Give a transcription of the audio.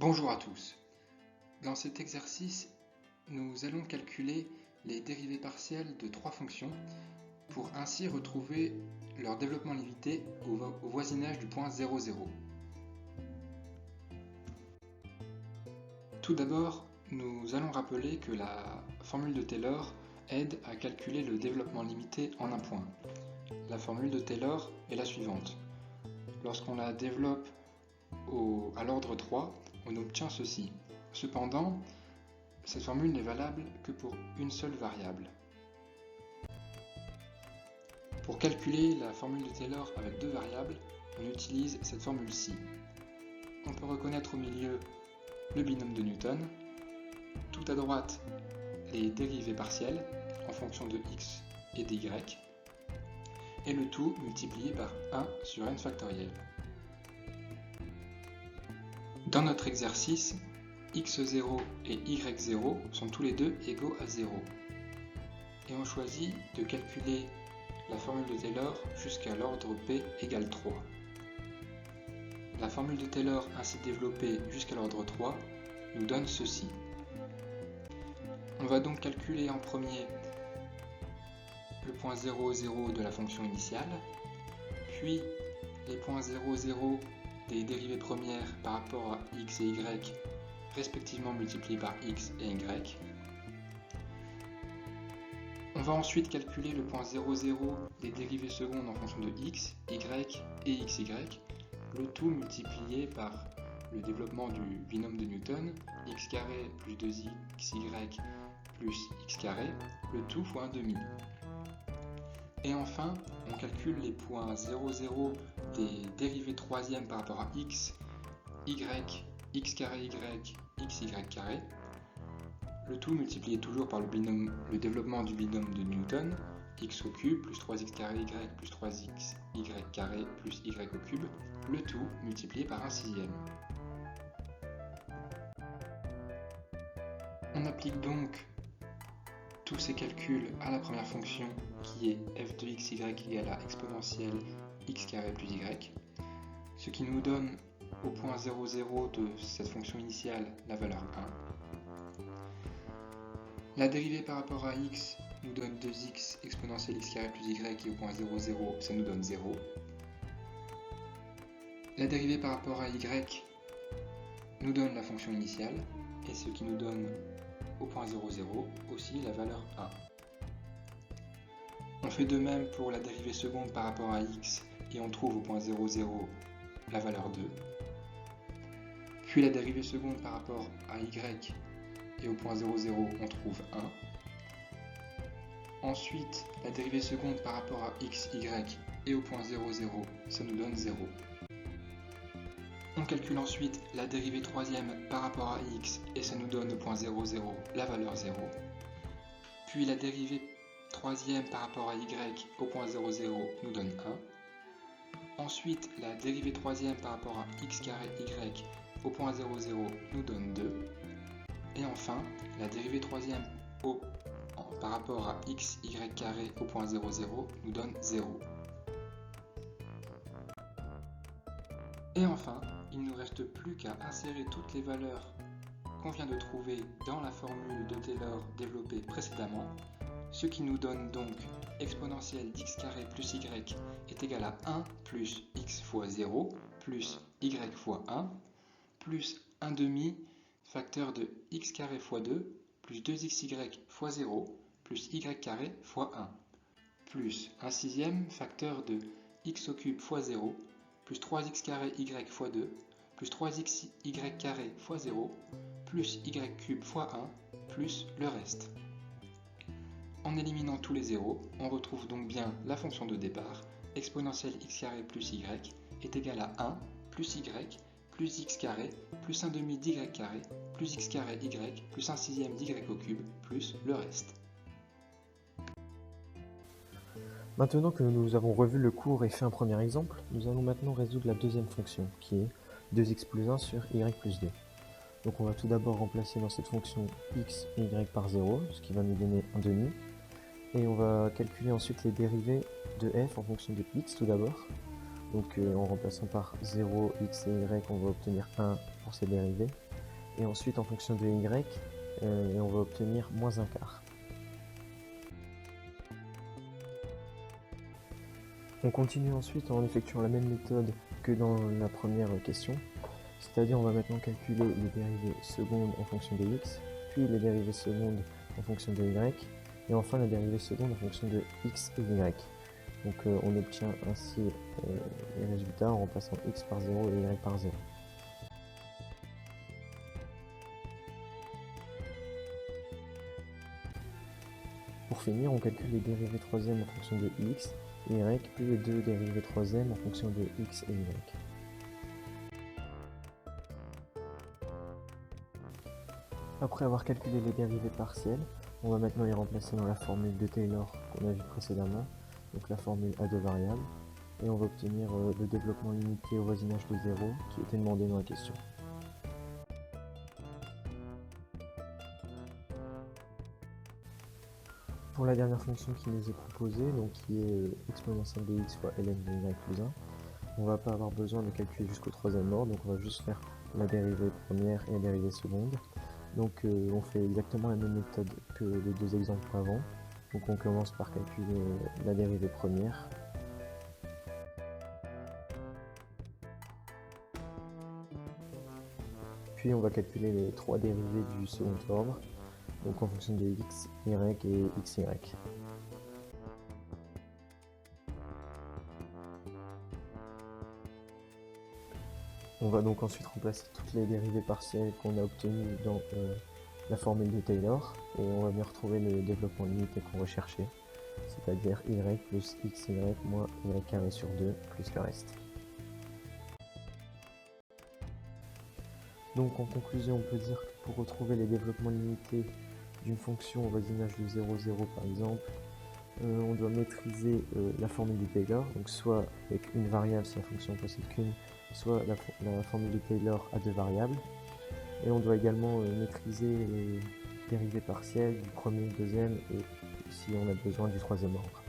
Bonjour à tous. Dans cet exercice, nous allons calculer les dérivées partielles de trois fonctions pour ainsi retrouver leur développement limité au voisinage du point 0, 0. Tout d'abord, nous allons rappeler que la formule de Taylor aide à calculer le développement limité en un point. La formule de Taylor est la suivante. Lorsqu'on la développe à l'ordre 3, on obtient ceci. Cependant, cette formule n'est valable que pour une seule variable. Pour calculer la formule de Taylor avec deux variables, on utilise cette formule-ci. On peut reconnaître au milieu le binôme de Newton, tout à droite les dérivées partielles en fonction de x et d'y, et le tout multiplié par 1 sur n factoriel. Dans notre exercice, x0 et y0 sont tous les deux égaux à 0. Et on choisit de calculer la formule de Taylor jusqu'à l'ordre p égale 3. La formule de Taylor ainsi développée jusqu'à l'ordre 3 nous donne ceci. On va donc calculer en premier le point 0, 0 de la fonction initiale, puis les points 0, 0 des dérivées premières par rapport à x et y, respectivement multipliés par x et y. On va ensuite calculer le point 0, 0 des dérivées secondes en fonction de x, y et xy, le tout multiplié par le développement du binôme de Newton, x carré plus 2xy plus x carré, le tout fois 1/2. Et enfin, on calcule les points 0, 0 des dérivées troisièmes par rapport à x, y, x carré y, xy carré, le tout multiplié toujours par le développement du binôme de Newton, x au cube plus 3x carré y plus 3xy carré plus y au cube, le tout multiplié par 1/6. On applique donc tous ces calculs à la première fonction qui est f de xy égale à exponentielle x carré plus y, ce qui nous donne au point 0, 0 de cette fonction initiale la valeur 1. La dérivée par rapport à x nous donne 2x exponentielle x carré plus y et au point 0, 0 ça nous donne 0. La dérivée par rapport à y nous donne la fonction initiale et ce qui nous donne au point 0, 0 aussi la valeur 1. On fait de même pour la dérivée seconde par rapport à x et on trouve au point 0, 0 la valeur 2. Puis la dérivée seconde par rapport à y et au point 0, 0 on trouve 1. Ensuite la dérivée seconde par rapport à x, y et au point 0, 0 ça nous donne 0. On calcule ensuite la dérivée troisième par rapport à x et ça nous donne au point 0, 0 la valeur 0. Puis la dérivée troisième par rapport à y au point 0, 0 nous donne 1. Ensuite la dérivée troisième par rapport à x carré y au point 0, 0 nous donne 2. Et enfin la dérivée troisième par rapport à x, y carré au point 0, 0 nous donne 0. Et enfin, il ne nous reste plus qu'à insérer toutes les valeurs qu'on vient de trouver dans la formule de Taylor développée précédemment, ce qui nous donne donc exponentielle d'x carré plus y est égal à 1 plus x fois 0 plus y fois 1 plus 1/2 facteur de x carré fois 2 plus 2xy fois 0 plus y carré fois 1 plus 1/6 facteur de x au cube fois 0 plus 3x carré y fois 2, plus 3xy carré fois 0, plus y cube fois 1, plus le reste. En éliminant tous les zéros, on retrouve donc bien la fonction de départ, exponentielle x carré plus y est égale à 1 plus y plus x carré plus 1/2 d'y carré plus x carré y plus 1/6 d'y au cube plus le reste. Maintenant que nous avons revu le cours et fait un premier exemple, nous allons maintenant résoudre la deuxième fonction, qui est 2x plus 1 sur y plus 2. Donc on va tout d'abord remplacer dans cette fonction x et y par 0, ce qui va nous donner 1/2. Et on va calculer ensuite les dérivées de f en fonction de x tout d'abord. Donc en remplaçant par 0, x et y, on va obtenir 1 pour ces dérivées. et ensuite en fonction de y, et on va obtenir moins un quart. On continue ensuite en effectuant la même méthode que dans la première question, c'est-à-dire on va maintenant calculer les dérivées secondes en fonction de x, puis les dérivées secondes en fonction de y, et enfin la dérivée seconde en fonction de x et y. Donc on obtient ainsi les résultats en remplaçant x par 0 et y par 0. Pour finir, on calcule les dérivées troisièmes en fonction de x, y, puis les deux dérivées troisièmes en fonction de x et y. Après avoir calculé les dérivées partielles, on va maintenant les remplacer dans la formule de Taylor qu'on a vue précédemment, donc la formule à deux variables, et on va obtenir le développement limité au voisinage de 0 qui était demandé dans la question. Pour la dernière fonction qui nous est proposée, donc qui est exponentielle de x fois ln de y plus 1, on va pas avoir besoin de calculer jusqu'au troisième ordre, donc on va juste faire la dérivée première et la dérivée seconde. Donc on fait exactement la même méthode que les deux exemples avant. Donc on commence par calculer la dérivée première. Puis on va calculer les trois dérivées du second ordre, donc en fonction de x, y et xy. On va donc ensuite remplacer toutes les dérivées partielles qu'on a obtenues dans la formule de Taylor, et on va bien retrouver le développement limité qu'on recherchait, c'est-à-dire y plus xy moins y carré sur 2 plus le reste. Donc en conclusion, on peut dire que pour retrouver les développements limités d'une fonction au voisinage de 0, 0 par exemple, on doit maîtriser la formule de Taylor, donc soit avec une variable si la fonction ne possède qu'une, soit la formule de Taylor à deux variables. Et on doit également maîtriser les dérivées partielles du premier, deuxième et si on a besoin du troisième ordre.